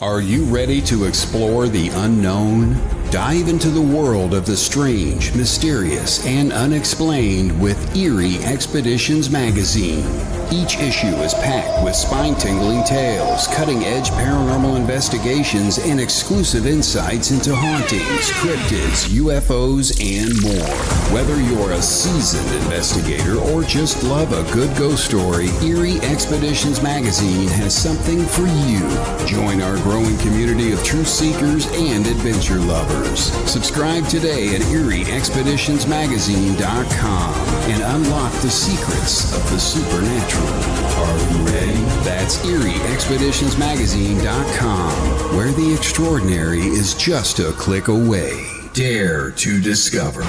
Are you ready to explore the unknown? Dive into the world of the strange, mysterious, and unexplained with Eerie Expeditions magazine. Each issue is packed with spine-tingling tales, cutting-edge paranormal investigations, and exclusive insights into hauntings, cryptids, UFOs, and more. Whether you're a seasoned investigator or just love a good ghost story, Eerie Expeditions magazine has something for you. Join our growing community of truth seekers and adventure lovers. Subscribe today at EerieExpeditionsMagazine.com and unlock the secrets of the supernatural. Are you ready? That's EerieExpeditionsMagazine.com, where the extraordinary is just a click away. Dare to discover.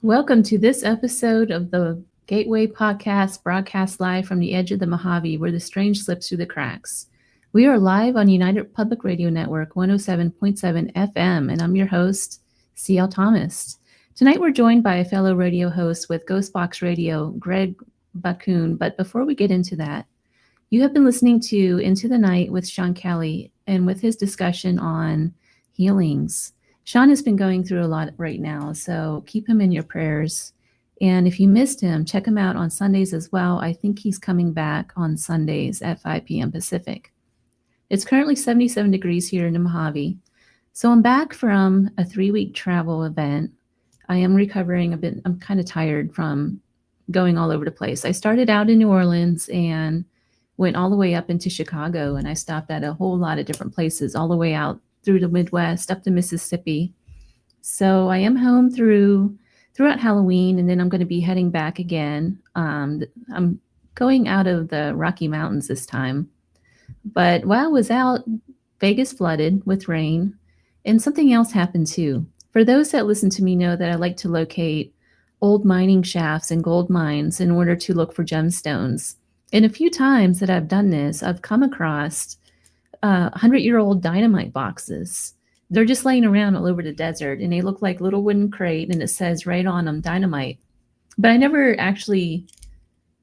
Welcome to this episode of the Gateway Podcast, broadcast live from the edge of the Mojave, where the strange slips through the cracks. We are live on United Public Radio Network 107.7 FM, and I'm your host, C.L. Thomas. Tonight we're joined by a fellow radio host with GhostBox Radio, Greg Bakun. But before we get into that, you have been listening to Into the Night with Sean Kelly, and with his discussion on healings. Sean has been going through a lot right now, so keep him in your prayers. And if you missed him, check him out on Sundays as well. I think he's coming back on Sundays at 5 p.m. Pacific. It's currently 77 degrees here in the Mojave. So I'm back from a 3-week travel event. I am recovering a bit. I'm kind of tired from going all over the place. I started out in New Orleans and went all the way up into Chicago, and I stopped at a whole lot of different places, all the way out through the Midwest, up to Mississippi. So I am home throughout Halloween, and then I'm going to be heading back again. I'm going out of the Rocky Mountains this time. But while I was out, Vegas flooded with rain, and something else happened too. For those that listen to me know that I like to locate old mining shafts and gold mines in order to look for gemstones. And a few times that I've done this, I've come across 100-year-old dynamite boxes. They're just laying around all over the desert, and they look like little wooden crate, and it says right on them dynamite. But I never actually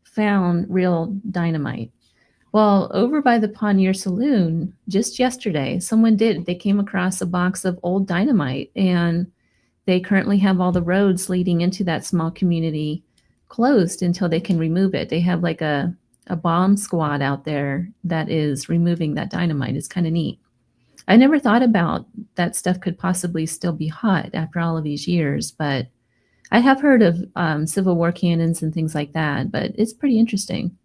found real dynamite. Well, over by the Panier Saloon, just yesterday, someone did. They came across a box of old dynamite, and they currently have all the roads leading into that small community closed until they can remove it. They have like a bomb squad out there that is removing that dynamite. It's kind of neat. I never thought about that stuff could possibly still be hot after all of these years, but I have heard of Civil War cannons and things like that, but it's pretty interesting.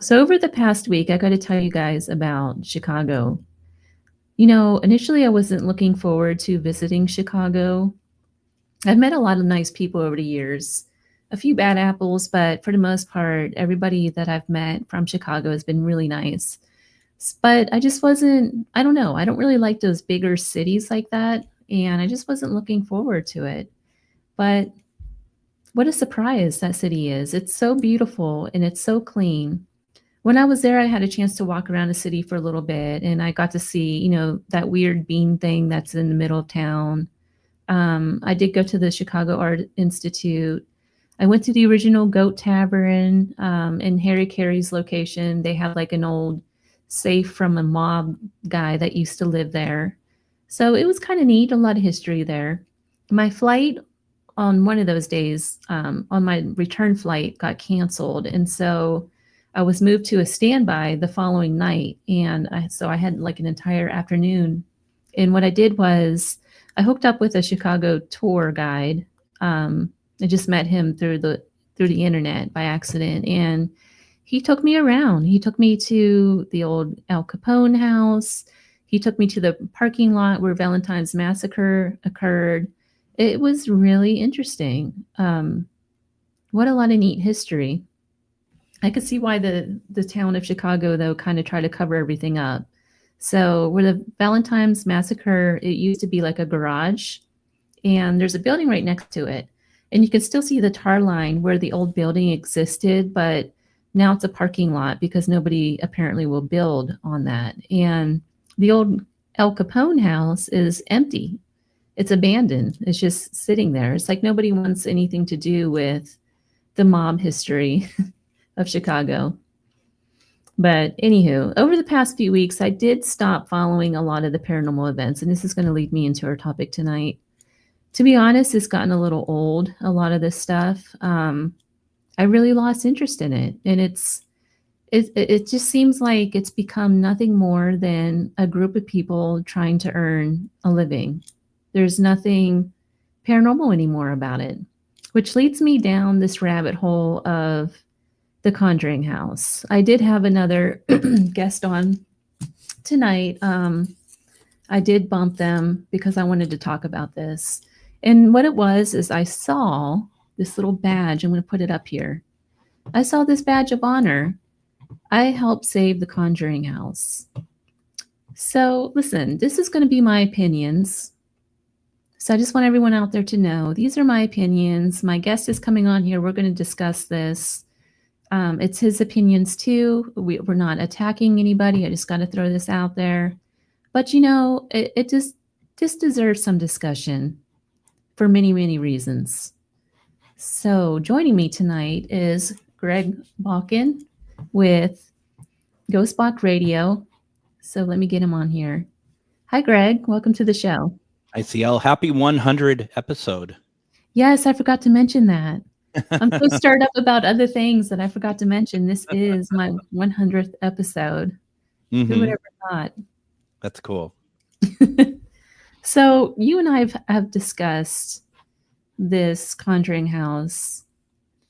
So over the past week, I got to tell you guys about Chicago. You know, initially I wasn't looking forward to visiting Chicago. I've met a lot of nice people over the years. A few bad apples, but for the most part, everybody that I've met from Chicago has been really nice. But I just wasn't, I don't know, I don't really like those bigger cities like that, and I just wasn't looking forward to it. But what a surprise that city is. It's so beautiful and it's so clean. When I was there, I had a chance to walk around the city for a little bit, and I got to see, you know, that weird bean thing that's in the middle of town. I did go to the Chicago Art Institute. I went to the original Goat Tavern in Harry Carey's location. They have like an old safe from a mob guy that used to live there. So it was kind of neat, a lot of history there. My flight on one of those days, on my return flight, got canceled. And so I was moved to a standby the following night. And so I had like an entire afternoon. And what I did was I hooked up with a Chicago tour guide. I just met him through the internet by accident, and he took me around. He took me to the old Al Capone house. He took me to the parking lot where Valentine's Massacre occurred. It was really interesting. What a lot of neat history. I could see why the town of Chicago, though, kind of tried to cover everything up. So where the Valentine's Massacre, it used to be like a garage, and there's a building right next to it. And you can still see the tar line where the old building existed, but now it's a parking lot because nobody apparently will build on that. And the old El Capone house is empty. It's abandoned. It's just sitting there. It's like nobody wants anything to do with the mob history of Chicago. But anywho, over the past few weeks, I did stop following a lot of the paranormal events, and this is going to lead me into our topic tonight. To be honest, it's gotten a little old, a lot of this stuff. I really lost interest in it, and it just seems like it's become nothing more than a group of people trying to earn a living. There's nothing paranormal anymore about it, which leads me down this rabbit hole of the Conjuring house. I did have another guest on tonight. I did bump them because I wanted to talk about this. And what it was is I saw this little badge. I'm going to put it up here. I saw this badge of honor. I helped save the Conjuring house. So listen, this is going to be my opinions. So I just want everyone out there to know these are my opinions. My guest is coming on here. We're going to discuss this. It's his opinions too. We're not attacking anybody. I just got to throw this out there. But you know, it just deserves some discussion for many, many reasons. So joining me tonight is Greg Bakun with GhostBox Radio. So let me get him on here. Hi, Greg. Welcome to the show. ICL, happy 100 episode. Yes, I forgot to mention that. I'm so stirred up about other things that I forgot to mention. This is my 100th episode. Mm-hmm. Who would ever thought? That's cool. So you and I have discussed this Conjuring house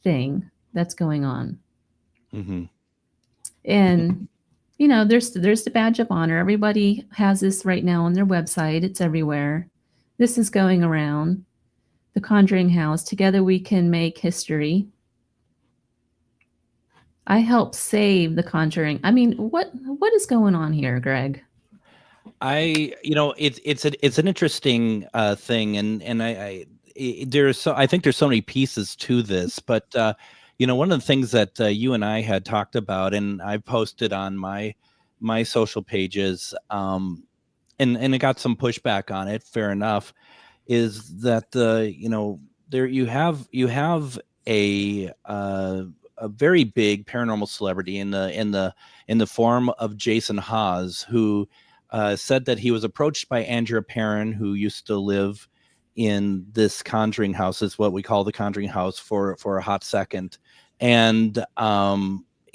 thing that's going on. Mm-hmm. And, you know, there's the badge of honor. Everybody has this right now on their website. It's everywhere. This is going around. The Conjuring house. Together we can make history. I helped save the Conjuring. I mean, what is going on here, Greg? It's an interesting thing, and I think there's so many pieces to this, but one of the things that you and I had talked about, and I posted on my social pages, and it got some pushback on it. Fair enough. Is that there you have a very big paranormal celebrity in the form of Jason Hawes, who said that he was approached by Andrea Perron, who used to live in this Conjuring house, is what we call the Conjuring house for a hot second, and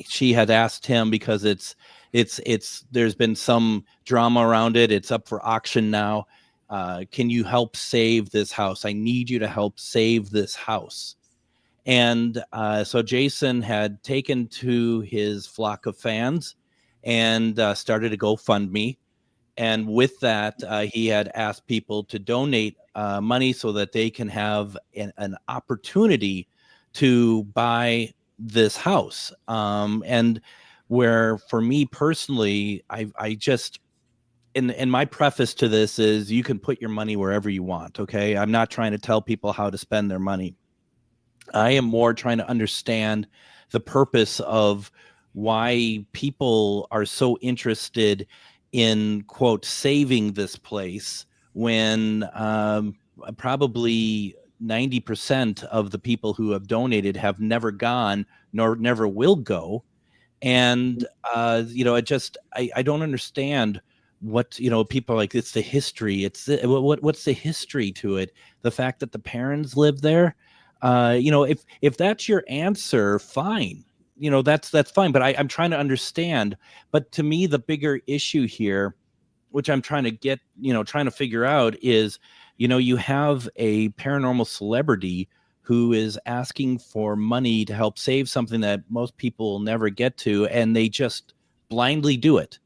she had asked him because it's there's been some drama around it. It's up for auction now. Can you help save this house? I need you to help save this house. And so Jason had taken to his flock of fans and started a GoFundMe. And with that, he had asked people to donate money so that they can have an opportunity to buy this house. And where for me personally, I just... And my preface to this is you can put your money wherever you want, okay? I'm not trying to tell people how to spend their money. I am more trying to understand the purpose of why people are so interested in, quote, saving this place when probably 90% of the people who have donated have never gone nor never will go. And, I don't understand what people are like. It's the history. It's what's the history to it? The fact that the parents live there. If that's your answer, fine. That's fine. But I'm trying to understand. But to me, the bigger issue here, which I'm trying to figure out, is you have a paranormal celebrity who is asking for money to help save something that most people will never get to, and they just blindly do it.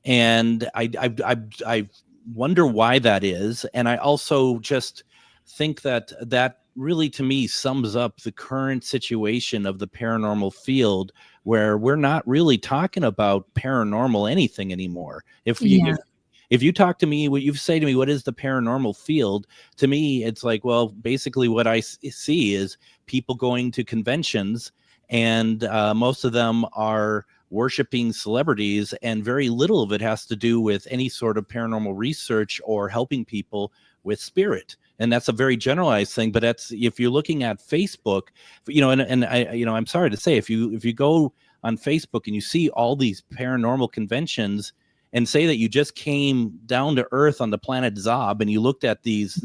And I wonder why that is. And I also just think that really, to me, sums up the current situation of the paranormal field, where we're not really talking about paranormal anything anymore. If you talk to me, what you say to me, what is the paranormal field? To me, it's like, well, basically what I see is people going to conventions, and most of them are worshiping celebrities, and very little of it has to do with any sort of paranormal research or helping people with spirit. And that's a very generalized thing, but that's, if you're looking at Facebook, and I, I'm sorry to say, if you go on Facebook and you see all these paranormal conventions, and say that you just came down to Earth on the planet Zob, and you looked at these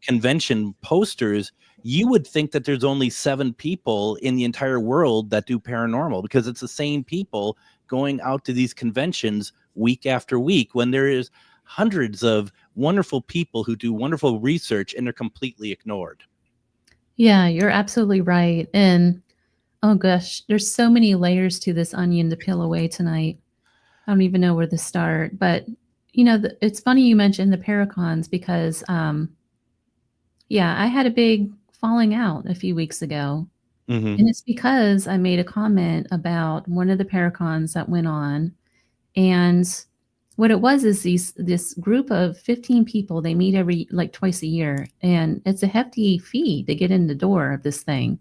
convention posters, you would think that there's only 7 people in the entire world that do paranormal, because it's the same people going out to these conventions week after week, when there is hundreds of wonderful people who do wonderful research, and they're completely ignored. Yeah, you're absolutely right. And oh gosh, there's so many layers to this onion to peel away tonight. I don't even know where to start, but it's funny you mentioned the Paracons, because I had a big falling out a few weeks ago. Mm-hmm. And it's because I made a comment about one of the Paracons that went on. And what it was is this group of 15 people, they meet twice a year, and it's a hefty fee to get in the door of this thing.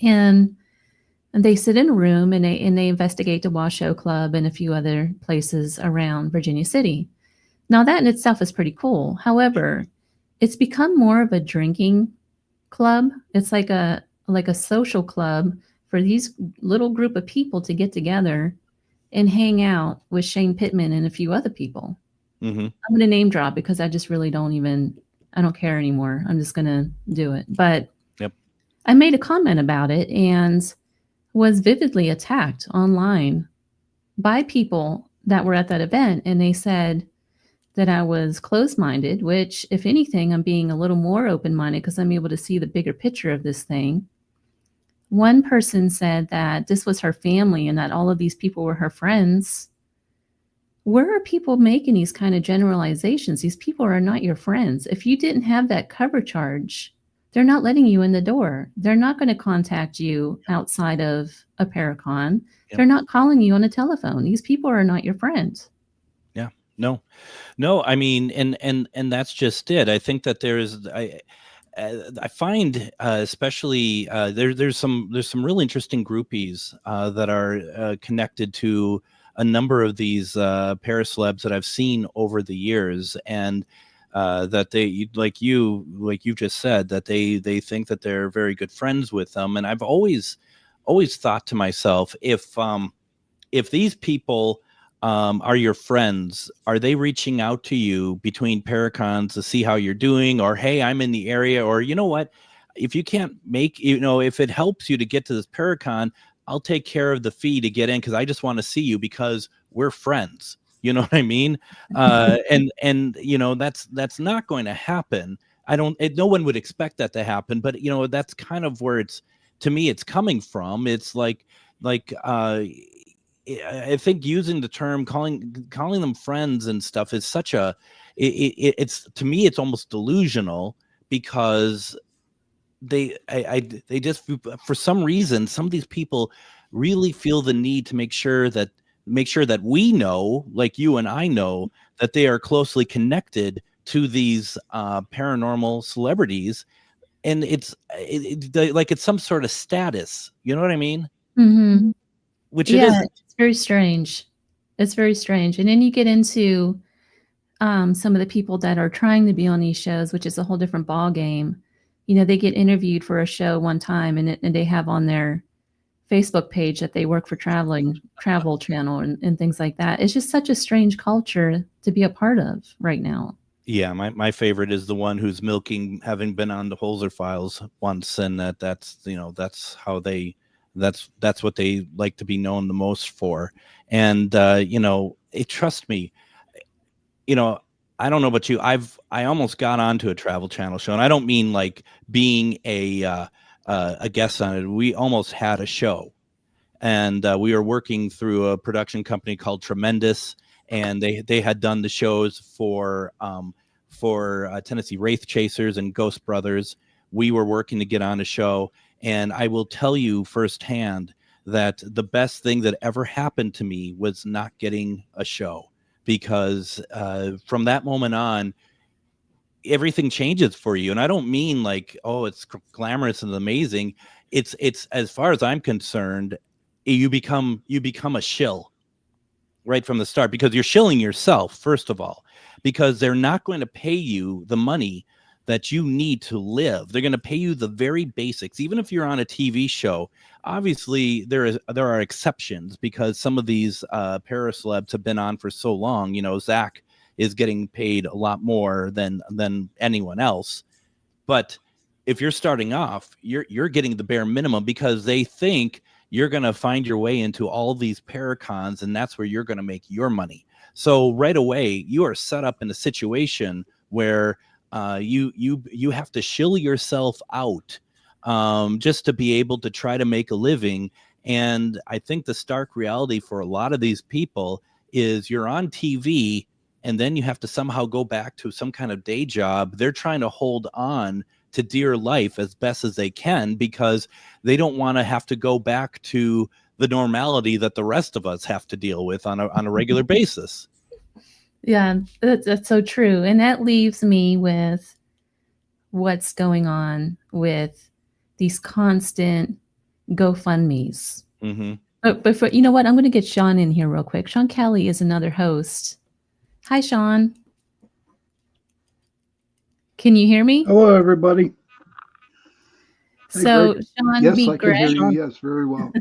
And they sit in a room, and they investigate the Washoe Club and a few other places around Virginia City. Now, that in itself is pretty cool. However, it's become more of a drinking club. It's like a social club for these little group of people to get together and hang out with Shane Pittman and a few other people. Mm-hmm. I'm going to name drop, because I just really I don't care anymore. I'm just going to do it. But yep. I made a comment about it and was vividly attacked online by people that were at that event. And they said that I was closed-minded, which, if anything, I'm being a little more open-minded, because I'm able to see the bigger picture of this thing. One person said that this was her family and that all of these people were her friends. Where are people making these kind of generalizations? These people are not your friends. If you didn't have that cover charge, they're not letting you in the door. They're not going to contact you outside of a Paracon. Yep. They're not calling you on a telephone. These people are not your friends. Yeah, no. I mean, and that's just it. I think that I find especially there's some really interesting groupies that are connected to a number of these paracelebs that I've seen over the years, and that they, like you just said, that they think that they're very good friends with them. And I've always thought to myself, if these people are your friends, are they reaching out to you between Paracons to see how you're doing, or, hey, I'm in the area, or, you know what, if you can't make, if it helps you to get to this Paracon, I'll take care of the fee to get in, because I just want to see you because we're friends. You know what I mean? And that's not going to happen. No one would expect that to happen, but that's kind of where to me it's coming from. It's like I think using the term calling them friends and stuff is such it's to me it's almost delusional, because they just, for some reason, some of these people really feel the need to make sure that we know, like you and I know, that they are closely connected to these paranormal celebrities, and it's some sort of status. You know what I mean? Mm-hmm. Which it isn't. It's very strange. It's very strange. And then you get into some of the people that are trying to be on these shows, which is a whole different ball game. They get interviewed for a show one time, and they have on their Facebook page that they work for travel channel and things like that. It's just such a strange culture to be a part of right now. Yeah, my favorite is the one who's milking, having been on the Holzer Files once, and that's what they like to be known the most for. And trust me, I don't know about you, I almost got onto a travel channel show, and I don't mean like being a guest on it. We almost had a show, and we were working through a production company called Tremendous, and they had done the shows for Tennessee Wraith Chasers and Ghost Brothers. We were working to get on a show, and I will tell you firsthand that the best thing that ever happened to me was not getting a show, because from that moment on, everything changes for you. And I don't mean like, oh, it's glamorous and amazing. It's as far as I'm concerned, you become a shill right from the start, because you're shilling yourself, first of all, because they're not going to pay you the money that you need to live. They're going to pay you the very basics. Even if you're on a TV show, obviously there are exceptions, because some of these paracelebs have been on for so long. You know, Zach is getting paid a lot more than anyone else. But if you're starting off, you're getting the bare minimum, because they think you're going to find your way into all these paracons, and that's where you're going to make your money. So right away, you are set up in a situation where you have to shill yourself out just to be able to try to make a living. And I think the stark reality for a lot of these people is you're on TV, and then you have to somehow go back to some kind of day job. They're trying to hold on to dear life as best as they can, because they don't want to have to go back to the normality that the rest of us have to deal with on a regular basis. Yeah, that's so true. And that leaves me with what's going on with these constant GoFundMes. Mm-hmm. But you know what? I'm going to get Sean in here real quick. Sean Kelly is another host. Hi, Sean. Can you hear me? Hello, everybody. So, Greg. Sean, yes, meet I can Greg. hear you. Yes, very well.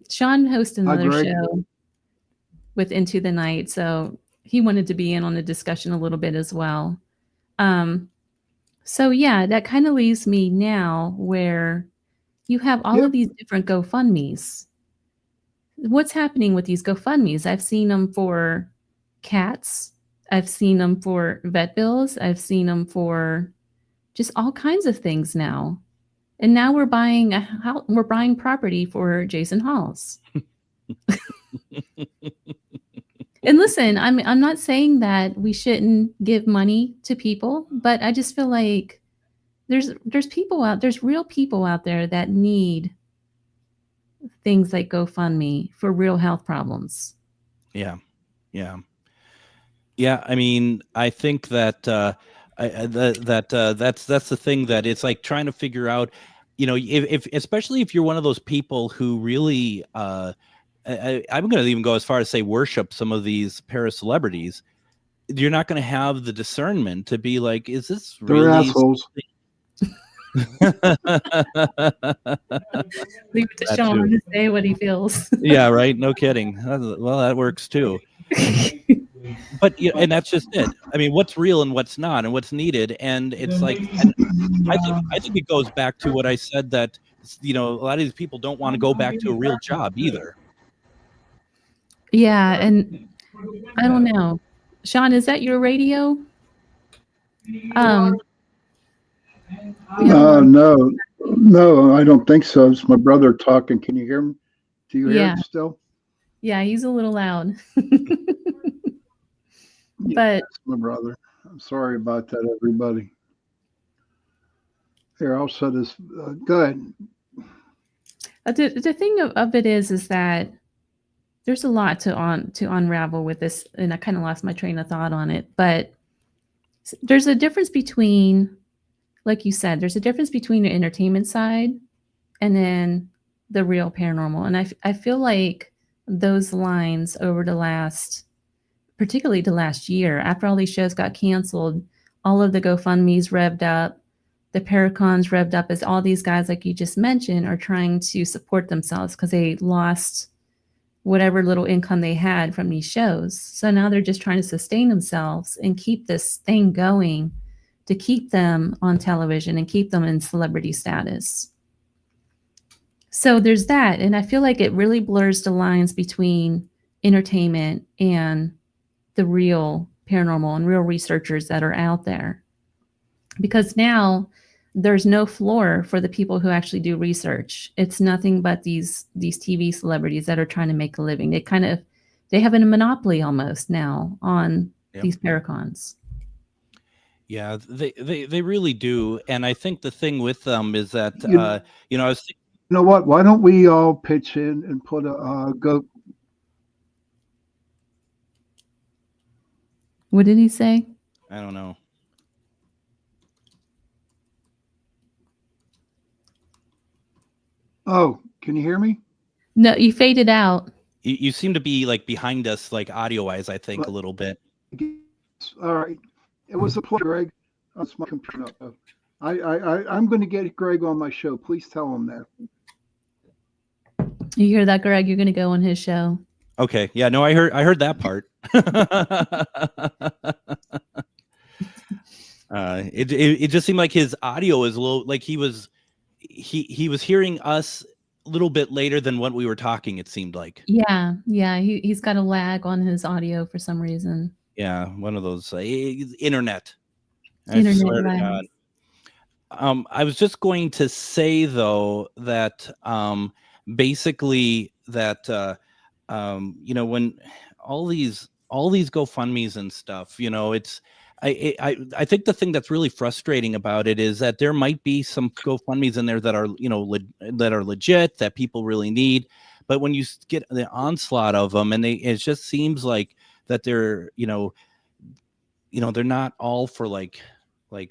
Sean hosts another Greg. show with Into the Night, so he wanted to be in on the discussion a little bit as well. So yeah, that kind of leaves me now where you have all of these different GoFundMes. What's happening with these GoFundMes? I've seen them for cats. I've seen them for vet bills. I've seen them for just all kinds of things now. And now we're buying property for Jason Halls. And listen, I'm not saying that we shouldn't give money to people, but I just feel like there's real people out there that need things like GoFundMe for real health problems. Yeah. I mean, I think that that's the thing, that it's like trying to figure out, you know, if especially if you're one of those people who really, I'm going to even go as far as say worship some of these para-celebrities, you're not going to have the discernment to be like, is this really? They're assholes. Leave it to Sean to say what he feels. Yeah, right. No kidding. Well, that works too. But and that's just it. I mean, what's real and what's not, and what's needed, and it's like, I think it goes back to what I said, that you know, a lot of these people don't want to go back to a real job either. Yeah, and I don't know, Sean, is that your radio? No, I don't think so. It's my brother talking. Can you hear him? Do you hear it still? Yeah, he's a little loud. Yeah, but that's my brother. I'm sorry about that, everybody. Here, I'll set this. Go ahead. The thing of it is that there's a lot to unravel with this, and I kind of lost my train of thought on it. But there's a difference between, like you said, there's a difference between the entertainment side and then the real paranormal. And I feel like those lines over particularly the last year, after all these shows got canceled, all of the GoFundMes revved up, the Paracons revved up, as all these guys, like you just mentioned, are trying to support themselves because they lost whatever little income they had from these shows. So now they're just trying to sustain themselves and keep this thing going to keep them on television and keep them in celebrity status. So there's that. And I feel like it really blurs the lines between entertainment and the real paranormal and real researchers that are out there. Because now there's no floor for the people who actually do research. It's nothing but these TV celebrities that are trying to make a living. They have a monopoly almost now on these paracons. Yeah, they really do. And I think the thing with them is that, I was thinking, you know what? Why don't we all pitch in and put a go? What did he say? I don't know. Oh, can you hear me? No, you faded out. You seem to be like behind us, like audio wise, I think, a little bit. All right. It was a pleasure, Greg. That's my computer. I'm going to get Greg on my show. Please tell him that. You hear that, Greg? You're going to go on his show. Okay. Yeah, no, I heard that part. It just seemed like his audio was a little, like he was hearing us a little bit later than what we were talking, it seemed like. Yeah. He's got a lag on his audio for some reason. Yeah, one of those internet. Internet swear to lag. God. I was just going to say though that basically that when all these GoFundMes and stuff, it's I think the thing that's really frustrating about it is that there might be some GoFundMes in there that are that are legit, that people really need, but when you get the onslaught of them, and it just seems like that they're they're not all for like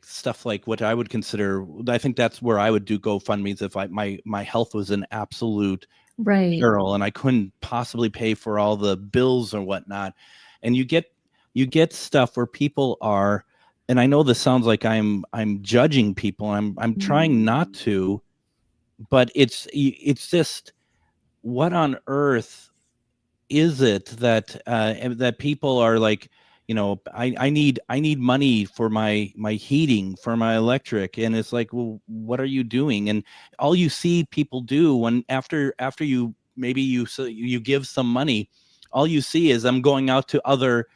stuff like what I would consider. I think that's where I would do GoFundMes if my health was an absolute peril and I couldn't possibly pay for all the bills or whatnot. And you get stuff where people are, and I know this sounds like I'm judging people. I'm trying not to, but it's just, what on earth is it that people are like, I need money for my heating, for my electric, and it's like, well, what are you doing? And all you see people do when after you give some money, all you see is them going out to other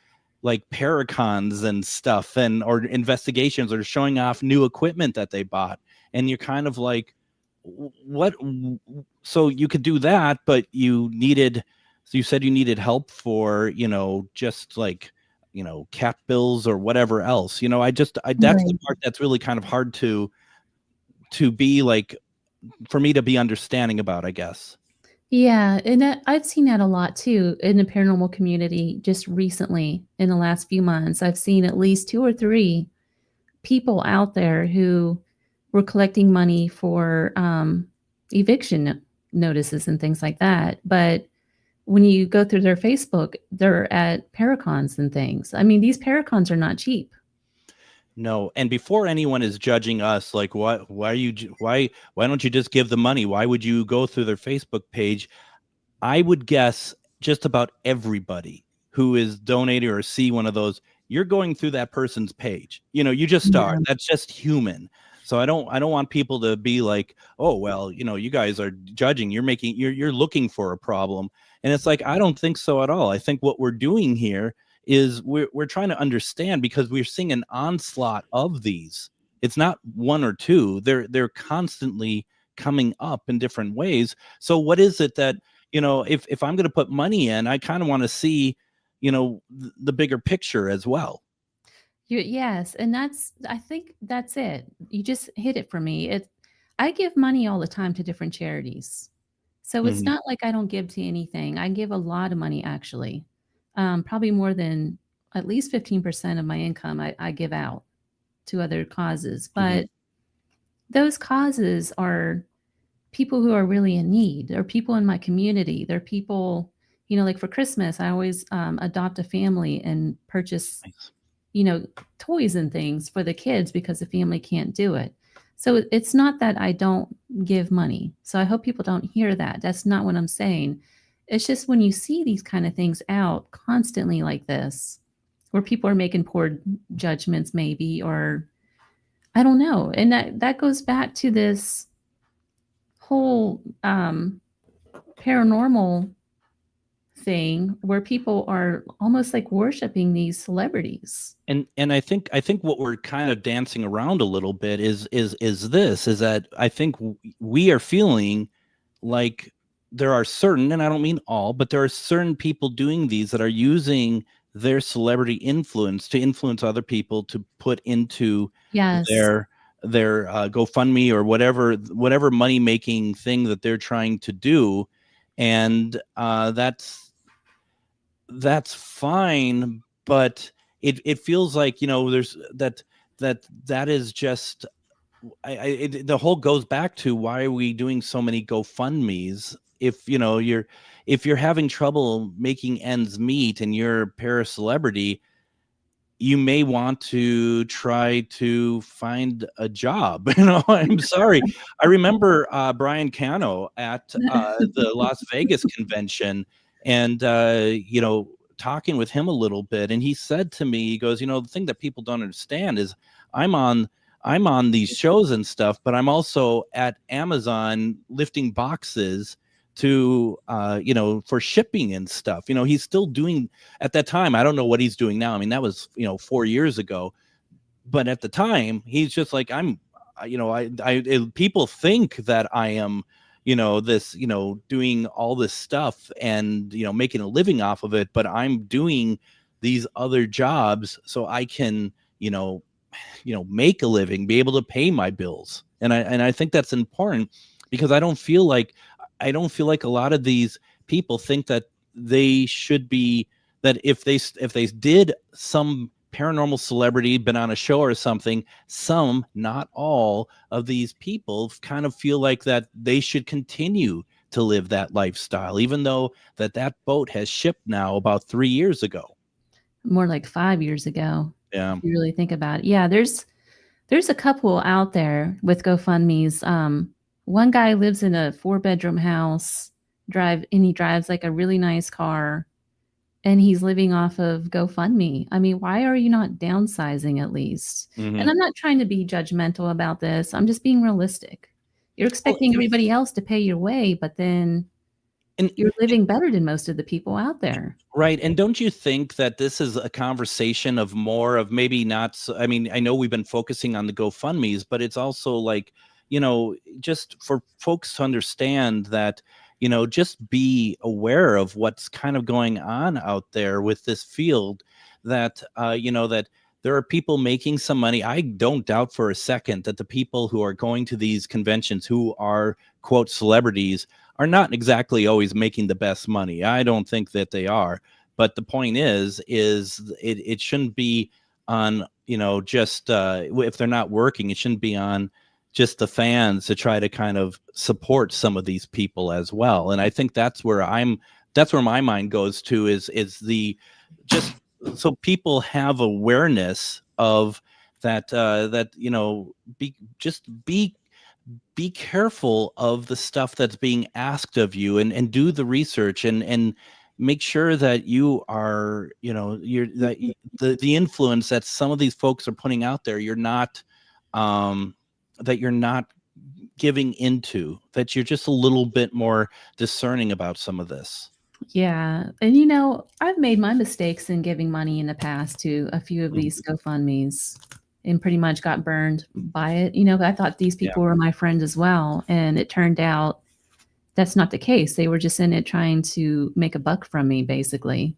like paracons and stuff or investigations, or showing off new equipment that they bought, and you're kind of like, what? So you could do that, but you said you needed help for just like cat bills or whatever else. That's the part that's really kind of hard to be like, for me to be understanding about, I guess. Yeah, and I've seen that a lot too in the paranormal community. Just recently, in the last few months, I've seen at least 2 or 3 people out there who were collecting money for eviction notices and things like that. But when you go through their Facebook, they're at paracons and things. I mean, these paracons are not cheap. No, and before anyone is judging us, like, why don't you just give the money? Why would you go through their Facebook page? I would guess just about everybody who is donating or see one of those, you're going through that person's page. You just are. That's just human. So I don't want people to be like, oh, well, you guys are judging. You're looking for a problem. And it's like, I don't think so at all. I think what we're doing here is we're trying to understand, because we're seeing an onslaught of these. It's not 1 or 2. They're constantly coming up in different ways. So what is it that, if I'm going to put money in, I kind of want to see, the bigger picture as well. Yes. And I think that's it. You just hit it for me. I give money all the time to different charities. So it's not like I don't give to anything. I give a lot of money, actually. Probably more than at least 15% of my income I give out to other causes. But those causes are people who are really in need. They're people in my community. They're people, like for Christmas, I always adopt a family and purchase, toys and things for the kids because the family can't do it. So it's not that I don't give money. So I hope people don't hear that. That's not what I'm saying. It's just when you see these kind of things out constantly like this, where people are making poor judgments maybe, or I don't know. And that goes back to this whole paranormal thing where people are almost like worshiping these celebrities. And I think what we're kind of dancing around a little bit is that I think we are feeling like there are certain, and I don't mean all, but there are certain people doing these that are using their celebrity influence to influence other people to put into Yes. their GoFundMe or whatever money making thing that they're trying to do, and that's fine, but it feels like, there's that is just the whole goes back to, why are we doing so many GoFundMes if you're having trouble making ends meet and you're a para-celebrity? You may want to try to find a job. I'm sorry. I remember Brian Cano at the Las Vegas convention, and talking with him a little bit, and he said to me, he goes, the thing that people don't understand is I'm on these shows and stuff, but I'm also at Amazon lifting boxes to for shipping and stuff. He's still doing, at that time, I don't know what he's doing now. I mean, that was 4 years ago, but at the time he's just like, people think that I am doing all this stuff and making a living off of it, but I'm doing these other jobs so I can make a living, be able to pay my bills. And I think that's important, because I don't feel like a lot of these people think that they should be, that if they did some paranormal celebrity, been on a show or something, some, not all of these people kind of feel like that they should continue to live that lifestyle, even though that boat has shipped now about 3 years ago. More like 5 years ago. Yeah. If you really think about it. Yeah, there's a couple out there with GoFundMes. One guy lives in a 4-bedroom house, and he drives like a really nice car, and he's living off of GoFundMe. I mean, why are you not downsizing at least? Mm-hmm. And I'm not trying to be judgmental about this. I'm just being realistic. You're expecting everybody else to pay your way, but then you're living better than most of the people out there. Right. And don't you think that this is a conversation of more of maybe not, I mean, I know we've been focusing on the GoFundMes, but it's also like, just for folks to understand that, just be aware of what's kind of going on out there with this field, that, that there are people making some money. I don't doubt for a second that the people who are going to these conventions who are, quote, celebrities are not exactly always making the best money. I don't think that they are. But the point is it shouldn't be on, just if they're not working, it shouldn't be on just the fans to try to kind of support some of these people as well. And I think that's where my mind goes to, is the, just so people have awareness of that, be careful of the stuff that's being asked of you, and do the research and make sure that you are, the influence that some of these folks are putting out there, you're not, that you're not giving into, that you're just a little bit more discerning about some of this. Yeah. And, I've made my mistakes in giving money in the past to a few of these GoFundMes, and pretty much got burned by it. I thought these people were my friends as well. And it turned out that's not the case. They were just in it trying to make a buck from me, basically.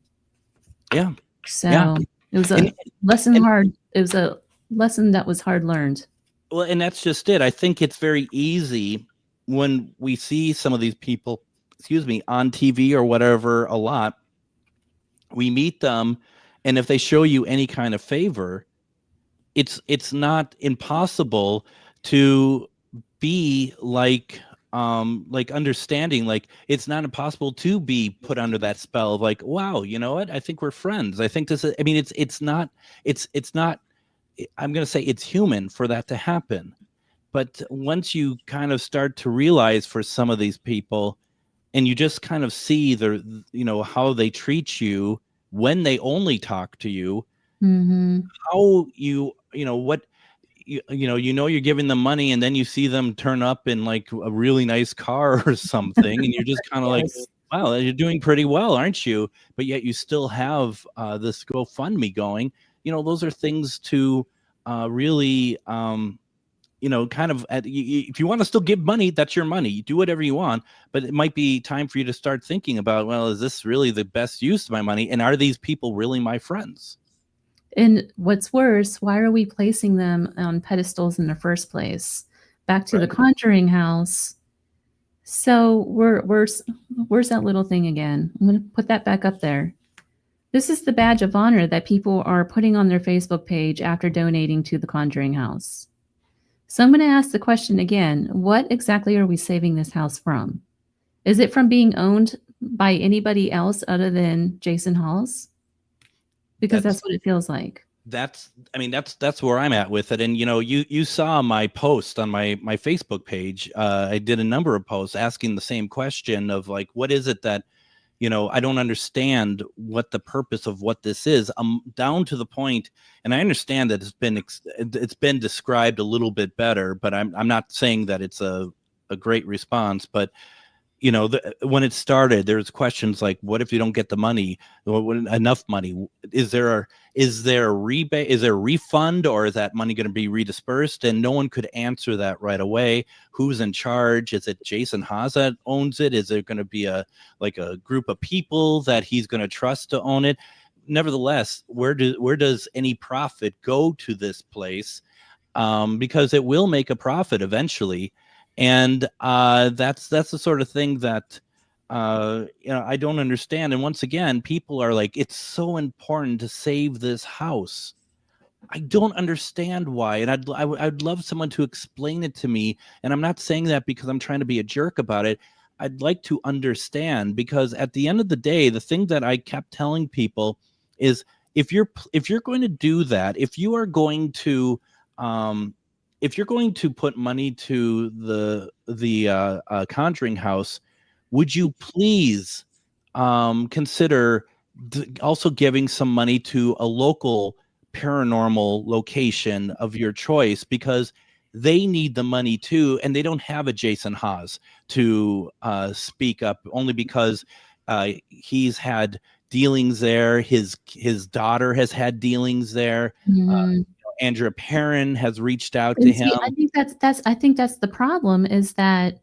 Yeah. So it was a lesson that was hard learned. Well, and that's just it. I think it's very easy when we see some of these people, on TV or whatever a lot, we meet them, and if they show you any kind of favor, it's not impossible to be like understanding, like it's not impossible to be put under that spell of like, wow, you know what? I think we're friends. I think this is, I mean, it's not, I'm going to say it's human for that to happen. But once you kind of start to realize for some of these people, and you just kind of see how they treat you when they only talk to you, how you're giving them money, and then you see them turn up in like a really nice car or something, and you're just kind of like, Well, you're doing pretty well, aren't you? But yet you still have this GoFundMe going. Those are things to really, kind of, if you want to still give money, that's your money. You do whatever you want, but it might be time for you to start thinking about, well, is this really the best use of my money? And are these people really my friends? And what's worse, why are we placing them on pedestals in the first place? Back to the Conjuring house. So where's that little thing again? I'm going to put that back up there. This is the badge of honor that people are putting on their Facebook page after donating to the Conjuring house. So I'm going to ask the question again. What exactly are we saving this house from? Is it from being owned by anybody else other than Jason Hawes? Because that's what it feels like. That's where I'm at with it. And, you saw my post on my Facebook page. I did a number of posts asking the same question of like, what is it that, I don't understand what the purpose of what this is. Down to the point, and I understand that it's been described a little bit better, but I'm not saying that it's a great response, but when it started, there's questions like, what if you don't get the money, enough money? Is there a rebate? Is there a refund, or is that money going to be redispersed? And no one could answer that right away. Who's in charge? Is it Jason Hawes that owns it? Is there going to be a group of people that he's going to trust to own it? Nevertheless, where does any profit go to this place? Because it will make a profit eventually. And that's the sort of thing that I don't understand. And once again, people are like, it's so important to save this house. I don't understand why, and I'd love someone to explain it to me. And I'm not saying that because I'm trying to be a jerk about it. I'd like to understand, because at the end of the day, the thing that I kept telling people is, if you're going to do that, if you're going to put money to the Conjuring house, would you please consider also giving some money to a local paranormal location of your choice, because they need the money too, and they don't have a Jason Hawes to speak up, only because he's had dealings there. His daughter has had dealings there. Mm-hmm. Andrea Perrin has reached out to him. I think that's the problem, is that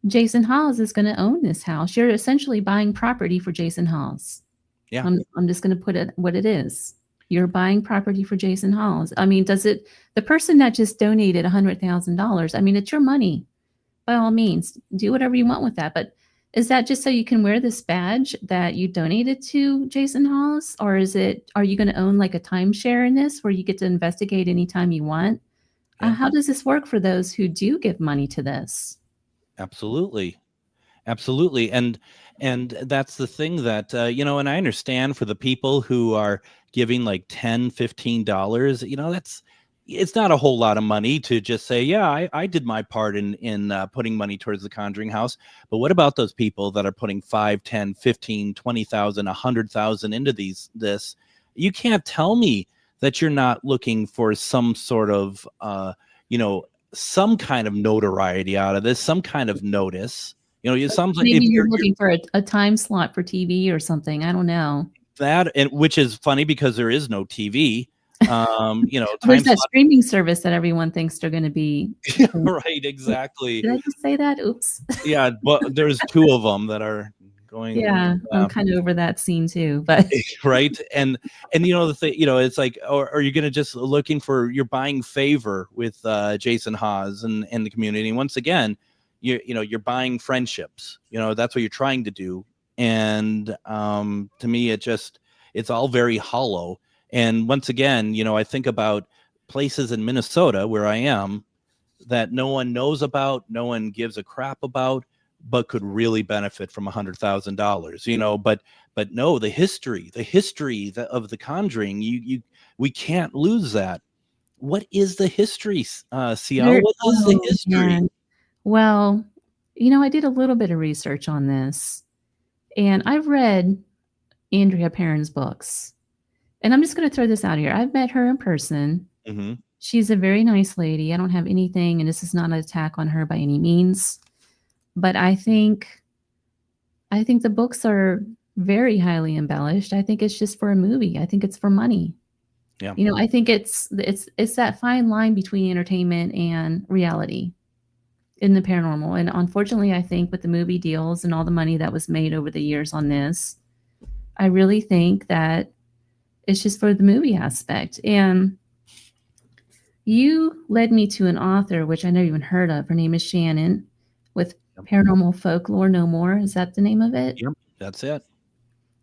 Jason Hawes is going to own this house. You're essentially buying property for Jason Hawes. Yeah. I'm just going to put it what it is. You're buying property for Jason Hawes. I mean, the person that just donated $100,000, I mean, it's your money. By all means, do whatever you want with that. But is that just so you can wear this badge that you donated to Jason Hawes? Or are you going to own like a timeshare in this where you get to investigate anytime you want? Yeah. How does this work for those who do give money to this? Absolutely. And that's the thing that, and I understand for the people who are giving like $10, $15, it's not a whole lot of money to just say, yeah, I did my part in putting money towards the Conjuring house. But what about those people that are putting 5, 10, 15, 20,000, 100,000 into this? You can't tell me that you're not looking for some sort of, some kind of notoriety out of this, some kind of notice. Maybe you're looking for a time slot for TV or something. I don't know. That, and which is funny because there is no TV. There's that streaming service that everyone thinks they're going to be. Right, exactly. Did I just say that? Oops. Yeah, but there's 2 of them that are going. Yeah, I'm kind of over that scene too. But right, and the thing, it's like, or are you going to just you're buying favor with Jason Hawes and the community? And once again, you're buying friendships. That's what you're trying to do. And to me, it's all very hollow. And once again, I think about places in Minnesota where I am that no one knows about, no one gives a crap about, but could really benefit from $100,000. But no, the history of the Conjuring, we can't lose that. What is the history, CL? What is the history? Man. Well, I did a little bit of research on this, and I've read Andrea Perrin's books. And I'm just going to throw this out here. I've met her in person. Mm-hmm. She's a very nice lady. I don't have anything, and this is not an attack on her by any means. But I think I think the books are very highly embellished. I think it's just for a movie. I think it's for money. Yeah. I think it's that fine line between entertainment and reality in the paranormal. And unfortunately, I think with the movie deals and all the money that was made over the years on this, I really think that it's just for the movie aspect. And you led me to an author, which I never even heard of. Her name is Shannon, with Paranormal Folklore No More. Is that the name of it? Yep, that's it.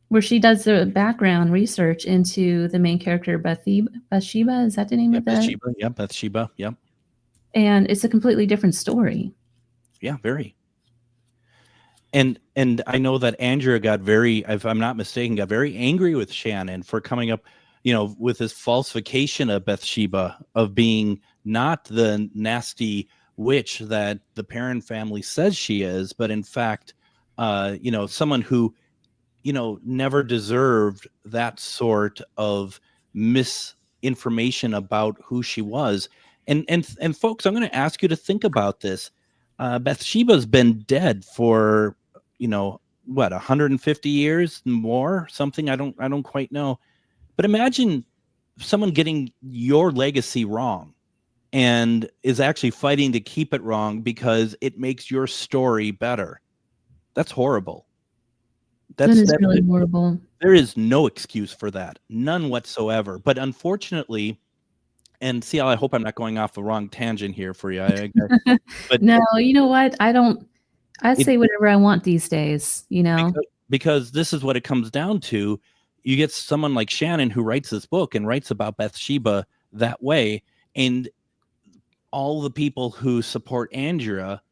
Where she does the background research into the main character, Bathsheba. Is that the name of that? Bathsheba. Yep, Bathsheba. Yep. And it's a completely different story. Yeah, very. And I know that Andrea got very, if I'm not mistaken, got very angry with Shannon for coming up, with this falsification of Bathsheba, of being not the nasty witch that the Perrin family says she is, but in fact, someone who, never deserved that sort of misinformation about who she was. And folks, I'm going to ask you to think about this. Bathsheba's been dead for, 150 years more, something. I don't quite know. But imagine someone getting your legacy wrong and is actually fighting to keep it wrong because it makes your story better. That's horrible. That's really horrible. There is no excuse for that. None whatsoever. But unfortunately, and see, I hope I'm not going off the wrong tangent here for you. But no, you know what? I say whatever I want these days, Because this is what it comes down to. You get someone like Shannon who writes this book and writes about Bathsheba that way. And all the people who support Andrea,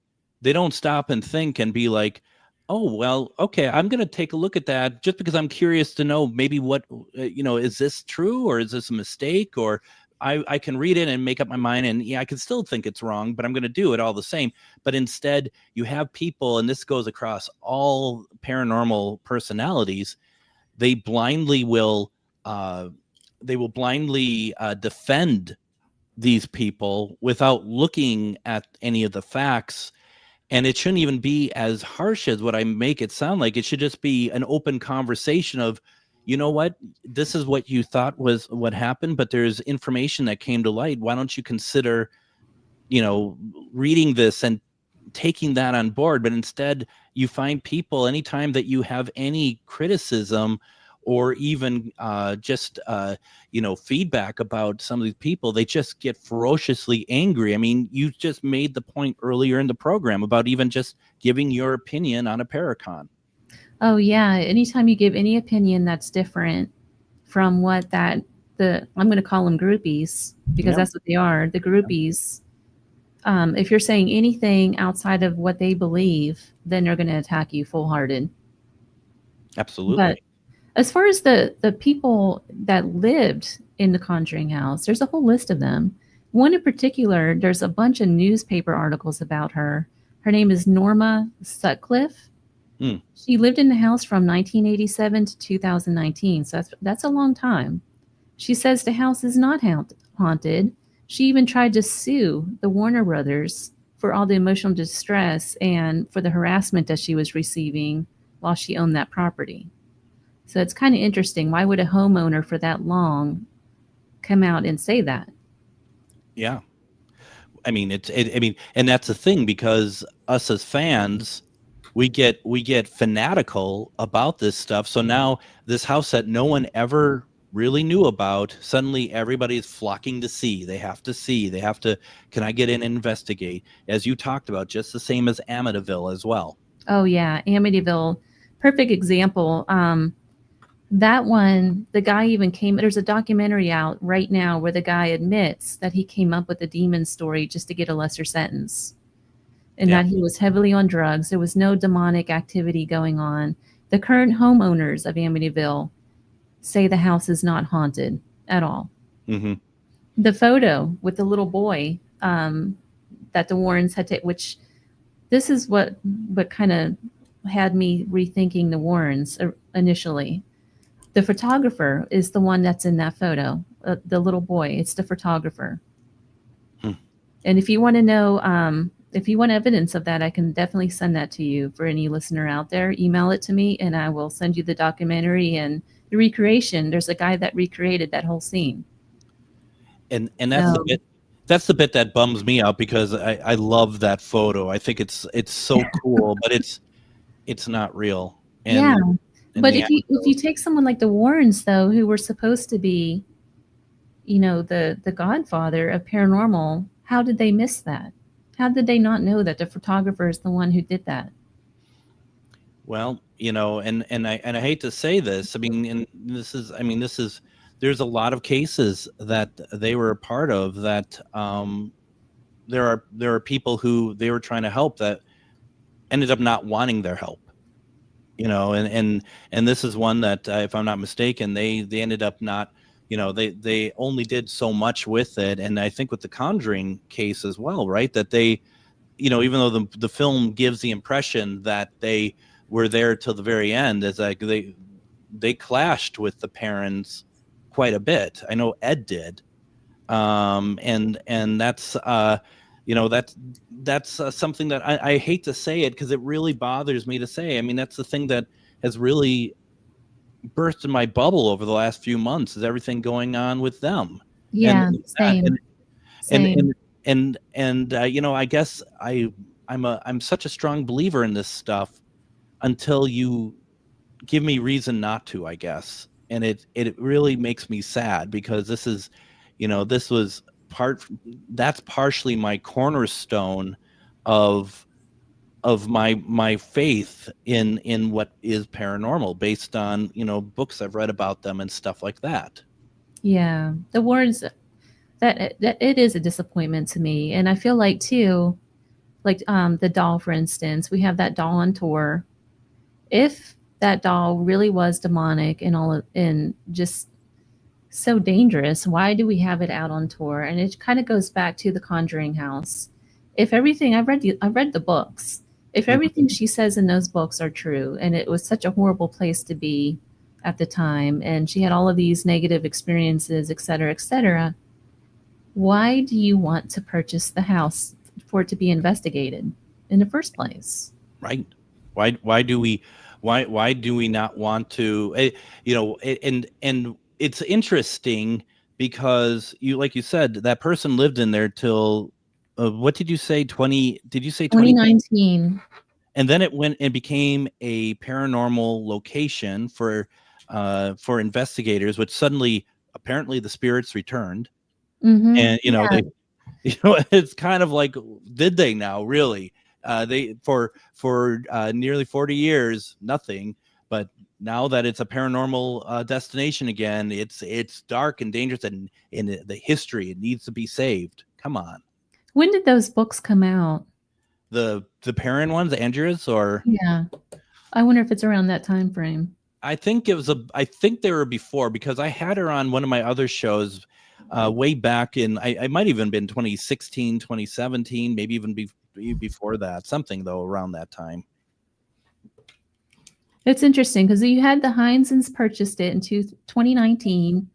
they don't stop and think and be like, oh, well, okay, I'm going to take a look at that just because I'm curious to know maybe what, is this true or is this a mistake? Or I can read it and make up my mind, and I can still think it's wrong, but I'm going to do it all the same. But instead, you have people, and this goes across all paranormal personalities, they blindly will defend these people without looking at any of the facts. And it shouldn't even be as harsh as what I make it sound like. It should just be an open conversation of, you know what, this is what you thought was what happened, but there's information that came to light. Why don't you consider, reading this and taking that on board? But instead, you find people, anytime that you have any criticism or even feedback about some of these people, they just get ferociously angry. I mean, you just made the point earlier in the program about even just giving your opinion on a Paracon. Oh yeah. Anytime you give any opinion that's different from what I'm going to call them groupies, because that's what they are. The groupies, if you're saying anything outside of what they believe, then they're going to attack you full hearted. Absolutely. But as far as the people that lived in the Conjuring house, there's a whole list of them. One in particular, there's a bunch of newspaper articles about her. Her name is Norma Sutcliffe. She lived in the house from 1987 to 2019. So that's a long time. She says the house is not haunted. She even tried to sue the Warner Brothers for all the emotional distress and for the harassment that she was receiving while she owned that property. So it's kind of interesting. Why would a homeowner for that long come out and say that? Yeah. I mean, and that's the thing, because us as fans, we get fanatical about this stuff. So now this house that no one ever really knew about, suddenly everybody's flocking to see. They have to, can I get in and investigate? As you talked about, just the same as Amityville as well. Oh yeah, Amityville, perfect example. That one, the guy even there's a documentary out right now where the guy admits that he came up with the demon story just to get a lesser sentence. And that he was heavily on drugs. There was no demonic activity going on. The current homeowners of Amityville say the house is not haunted at all. Mm-hmm. The photo with the little boy that the Warrens had taken, which this is what kind of had me rethinking the Warrens initially. The photographer is the one that's in that photo, the little boy. It's the photographer. And if you want to know if you want evidence of that, I can definitely send that to you. For any listener out there, email it to me and I will send you the documentary and the recreation. There's a guy that recreated that whole scene. And that's the bit that bums me out, because I love that photo. I think it's so cool, but it's not real. And, but if you take someone like the Warrens, though, who were supposed to be, the godfather of paranormal, how did they miss that? How did they not know that the photographer is the one who did that? Well, and I hate to say this. I mean, there's a lot of cases that they were a part of that. There are people who they were trying to help that ended up not wanting their help. And this is one that, if I'm not mistaken, they ended up not. They only did so much with it. And I think with the Conjuring case as well, right? That they, even though the film gives the impression that they were there till the very end, it's like they clashed with the parents quite a bit. I know Ed did. And that's, that's something that I hate to say it, because it really bothers me to say. I mean, that's the thing that has really burst in my bubble over the last few months, is everything going on with them. Yeah, same. I guess I'm such a strong believer in this stuff until you give me reason not to, I guess. And it really makes me sad, because this is, that's partially my cornerstone of my faith in what is paranormal, based on, books I've read about them and stuff like that. Yeah. The Warrens, that it is a disappointment to me. And I feel like too, like the doll, for instance, we have that doll on tour. If that doll really was demonic and just so dangerous, why do we have it out on tour? And it kind of goes back to the Conjuring house. If everything, I read the books, if everything she says in those books are true, and it was such a horrible place to be at the time, and she had all of these negative experiences, et cetera, why do you want to purchase the house for it to be investigated in the first place? Right. Why do we not want to, and it's interesting, because like you said, that person lived in there till, what did you say? 2019. And then it went and became a paranormal location for investigators, which suddenly, apparently the spirits returned. Mm-hmm. And, it's kind of like, did they now really? They for nearly 40 years, nothing. But now that it's a paranormal destination again, it's dark and dangerous, and in the history, it needs to be saved. Come on. When did those books come out? The Perrin ones, Andrews, or? Yeah. I wonder if it's around that time frame. I think they were before, because I had her on one of my other shows way back in, I might even been 2016, 2017, maybe even before that, something though around that time. It's interesting, because you had the Heinzens purchased it in 2019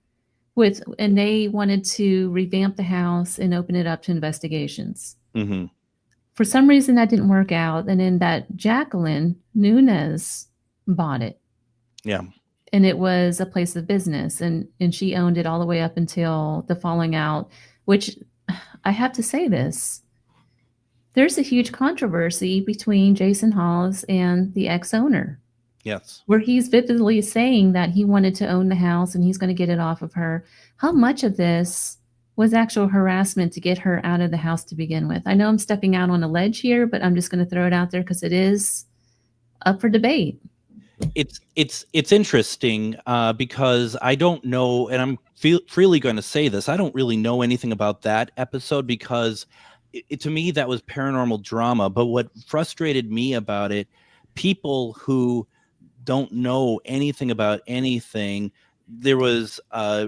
and they wanted to revamp the house and open it up to investigations. Mm-hmm. For some reason that didn't work out, and then that Jacqueline Nunez bought it. Yeah. And it was a place of business, and she owned it all the way up until the falling out, which I have to say this. There's a huge controversy between Jason Hawes and the ex-owner. Yes. Where he's vividly saying that he wanted to own the house and he's going to get it off of her. How much of this was actual harassment to get her out of the house to begin with? I know I'm stepping out on a ledge here, but I'm just going to throw it out there because it is up for debate. It's interesting because I don't know, and I'm freely going to say this, I don't really know anything about that episode, because to me that was paranormal drama. But what frustrated me about it, people who don't know anything about anything, there was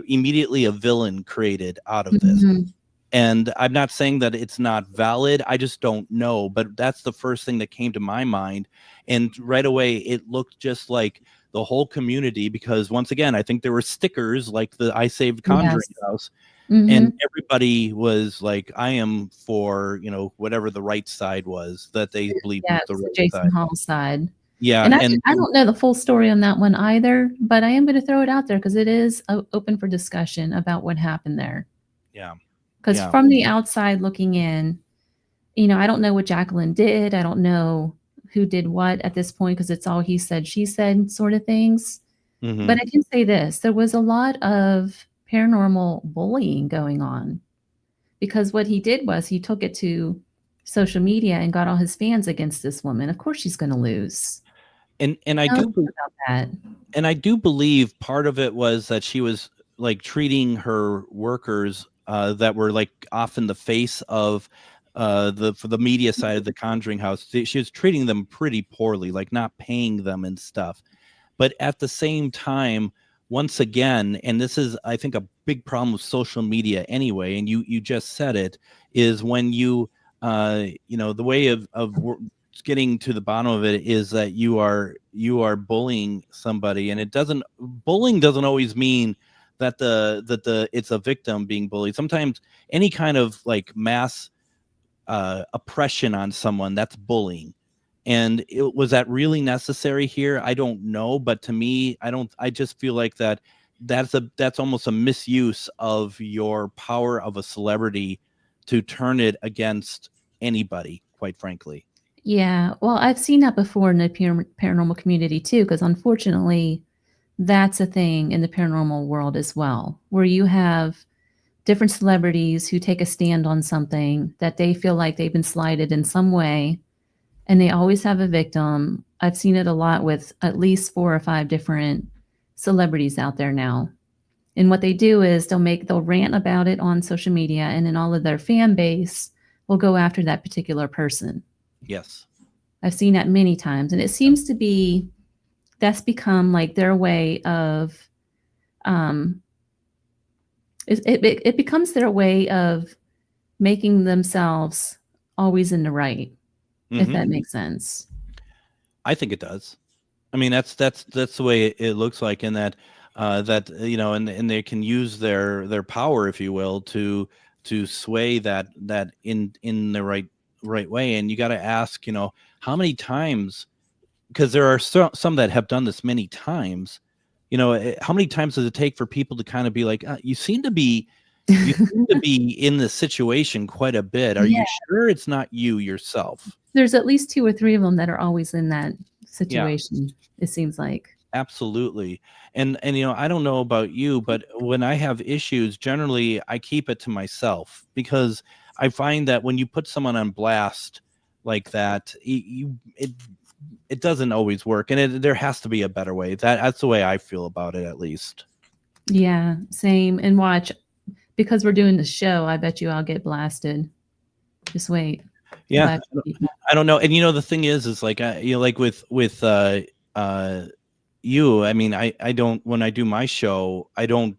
immediately a villain created out of this. Mm-hmm. And I'm not saying that it's not valid. I just don't know. But that's the first thing that came to my mind. And right away, it looked just like the whole community, because once again, I think there were stickers like the I Saved Conjuring house. And everybody was like, I am for, whatever the right side was that they believed was the right Jason side. Hall side. Yeah. And I don't know the full story on that one either, but I am going to throw it out there because it is open for discussion about what happened there. Yeah. Because from the outside looking in, I don't know what Jacqueline did. I don't know who did what at this point because it's all he said, she said sort of things. But I can say this, there was a lot of paranormal bullying going on because what he did was he took it to social media and got all his fans against this woman. Of course she's going to lose. And I do about that. And I do believe part of it was that she was like treating her workers that were like off in the face of for the media side of the Conjuring house. She was treating them pretty poorly, like not paying them and stuff. But at the same time, once again, and this is, I think, a big problem with social media anyway, and you just said it, is when the way of getting to the bottom of it is that you are bullying somebody, and bullying doesn't always mean that it's a victim being bullied. Sometimes any kind of like mass oppression on someone, that's bullying. And was that really necessary here? I don't know, but to me, I just feel like that's almost a misuse of your power of a celebrity to turn it against anybody, quite frankly. Yeah, well, I've seen that before in the paranormal community too, because unfortunately, that's a thing in the paranormal world as well, where you have different celebrities who take a stand on something that they feel like they've been slighted in some way. And they always have a victim. I've seen it a lot with at least 4 or 5 different celebrities out there now. And what they do is they'll rant about it on social media, and then all of their fan base will go after that particular person. Yes. I've seen that many times. And it seems to be, that's become like their way of, it becomes their way of making themselves always in the right. If that makes sense. I think it does. I mean, that's the way it looks like, in that and they can use their power, if you will, to sway that in the right way. And you got to ask, how many times, because there are some that have done this many times. How many times does it take for people to kind of be like, you seem to be in this situation quite a bit. Are you sure it's not you yourself? There's at least 2 or 3 of them that are always in that situation. It seems like. Absolutely. And I don't know about you, but when I have issues, generally I keep it to myself, because I find that when you put someone on blast like that, it doesn't always work. And there has to be a better way. That's the way I feel about it, at least. Yeah, same. And watch, because we're doing the show, I bet you I'll get blasted. Just wait. Yeah, I don't know. And the thing is like like with you. I mean, I don't, when I do my show, I don't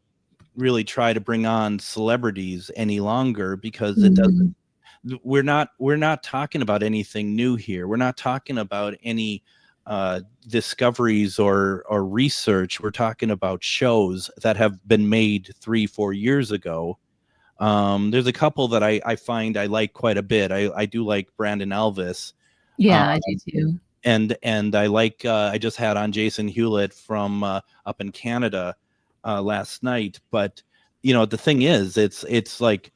really try to bring on celebrities any longer, because it doesn't. We're not talking about anything new here. We're not talking about any discoveries or research. We're talking about shows that have been made 3-4 years ago. There's a couple that I find I like quite a bit. I do like Brandon Elvis. Yeah, I do too. And I like, I just had on Jason Hewlett from up in Canada last night. But, the thing is, it's like,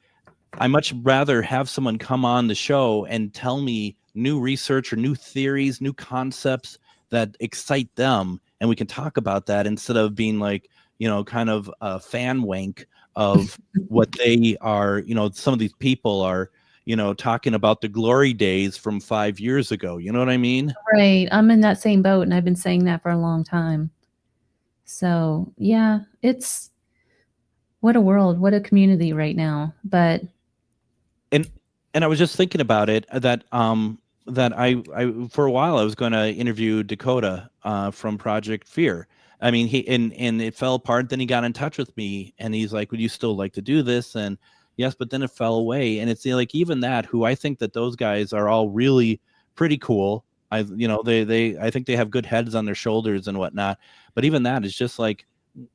I much rather have someone come on the show and tell me new research or new theories, new concepts that excite them. And we can talk about that, instead of being like, kind of a fan wank of what they are. Some of these people are, talking about the glory days from 5 years ago. You know what I mean? Right. I'm in that same boat, and I've been saying that for a long time. So yeah, it's, what a world, what a community right now. But and I was just thinking about it, that I for a while I was going to interview Dakota from Project Fear. I mean, and it fell apart. Then he got in touch with me, and he's like, "Would you still like to do this?" And yes, but then it fell away. And it's like, even that, who I think that those guys are all really pretty cool. I think they have good heads on their shoulders and whatnot. But even that is just like,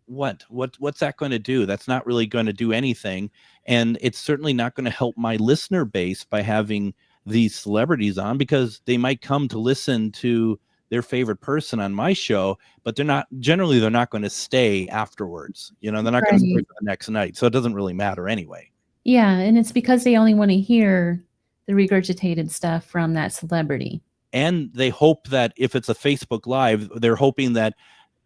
what's that going to do? That's not really going to do anything. And it's certainly not going to help my listener base by having these celebrities on, because they might come to listen to their favorite person on my show, but they're not going to stay afterwards. They're not going to stay the next night. So it doesn't really matter anyway. Yeah. And it's because they only want to hear the regurgitated stuff from that celebrity. And they hope that if it's a Facebook Live, they're hoping that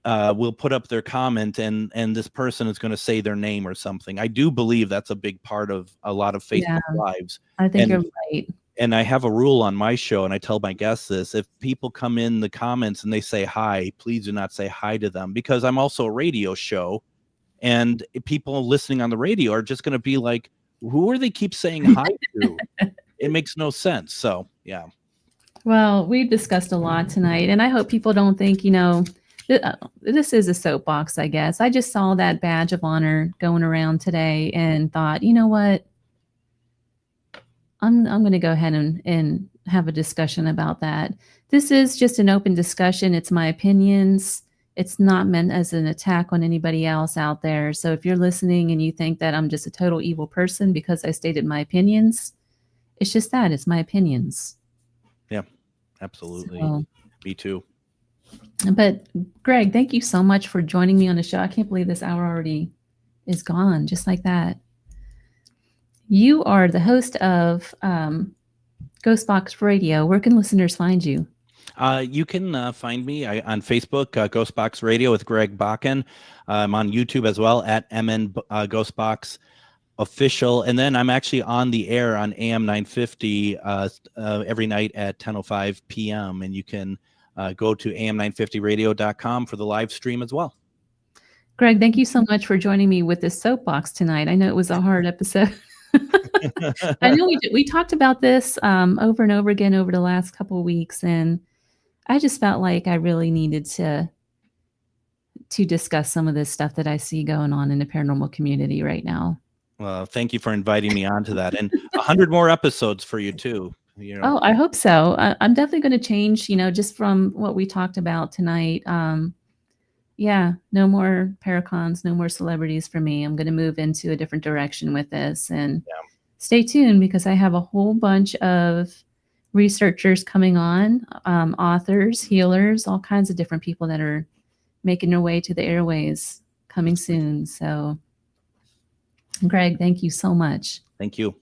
we'll put up their comment and this person is going to say their name or something. I do believe that's a big part of a lot of Facebook Lives. I think you're right. And I have a rule on my show, and I tell my guests this: if people come in the comments and they say hi, please do not say hi to them, because I'm also a radio show, and people listening on the radio are just going to be like, who are they keep saying hi to? It makes no sense. So, yeah. Well, we've discussed a lot tonight, and I hope people don't think, this is a soapbox, I guess. I just saw that badge of honor going around today and thought, you know what? I'm going to go ahead and have a discussion about that. This is just an open discussion. It's my opinions. It's not meant as an attack on anybody else out there. So if you're listening and you think that I'm just a total evil person because I stated my opinions, it's just that. It's my opinions. Yeah, absolutely. So, me too. But Greg, thank you so much for joining me on the show. I can't believe this hour already is gone, just like that. You are the host of GhostBox Radio. Where can listeners find you? You can find me on Facebook, GhostBox Radio with Greg Bakun. I'm on YouTube as well at MN GhostBox Official. And then I'm actually on the air on AM950 every night at 10:05 p.m. And you can go to am950radio.com for the live stream as well. Greg, thank you so much for joining me with this soapbox tonight. I know it was a hard episode. I know we talked about this over and over again over the last couple of weeks, and I just felt like I really needed to discuss some of this stuff that I see going on in the paranormal community right now. Well, thank you for inviting me on to that, and 100 more episodes for you too. Oh, I hope so. I'm definitely going to change, just from what we talked about tonight. No more paracons, no more celebrities for me. I'm going to move into a different direction with this, and stay tuned, because I have a whole bunch of researchers coming on, authors, healers, all kinds of different people that are making their way to the airways coming soon. So, Greg, thank you so much. Thank you.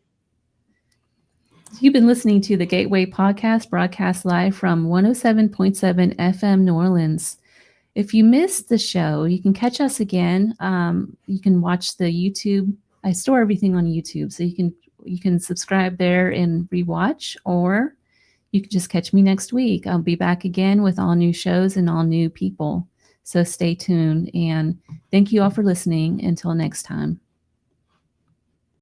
You've been listening to the Gateway Podcast, broadcast live from 107.7 FM New Orleans. If you missed the show, you can catch us again. You can watch the YouTube. I store everything on YouTube, so you can subscribe there and rewatch, or you can just catch me next week. I'll be back again with all new shows and all new people. So stay tuned, and thank you all for listening. Until next time.